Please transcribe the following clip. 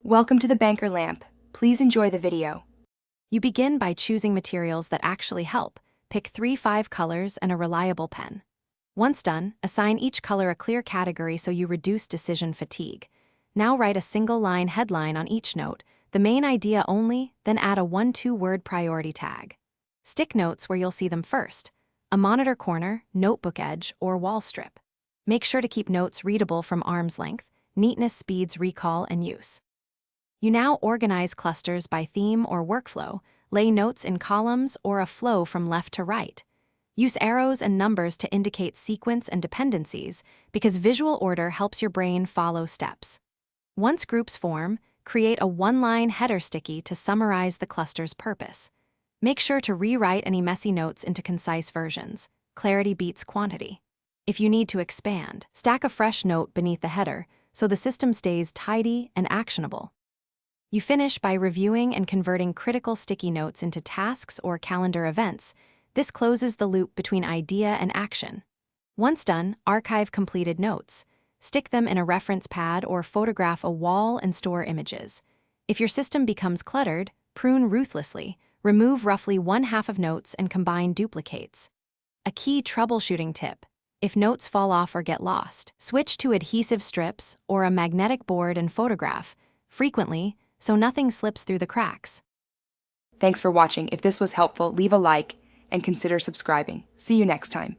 Welcome to the Banker Lamp. Please enjoy the video. You begin by choosing materials that actually help. Pick 3-5 colors and a reliable pen. Once done, assign each color a clear category so you reduce decision fatigue. Now write a single-line headline on each note, the main idea only, then add a 1-2 word priority tag. Stick notes where you'll see them first: a monitor corner, notebook edge, or wall strip. Make sure to keep notes readable from arm's length. Neatness speeds recall and use. You now organize clusters by theme or workflow, lay notes in columns or a flow from left to right. Use arrows and numbers to indicate sequence and dependencies because visual order helps your brain follow steps. Once groups form, create a one-line header sticky to summarize the cluster's purpose. Make sure to rewrite any messy notes into concise versions. Clarity beats quantity. If you need to expand, stack a fresh note beneath the header so the system stays tidy and actionable. You finish by reviewing and converting critical sticky notes into tasks or calendar events. This closes the loop between idea and action. Once done, archive completed notes. Stick them in a reference pad or photograph a wall and store images. If your system becomes cluttered, prune ruthlessly. Remove roughly 1/2 of notes and combine duplicates. A key troubleshooting tip: if notes fall off or get lost, switch to adhesive strips or a magnetic board and photograph frequently so nothing slips through the cracks. Thanks for watching. If this was helpful, leave a like and consider subscribing. See you next time.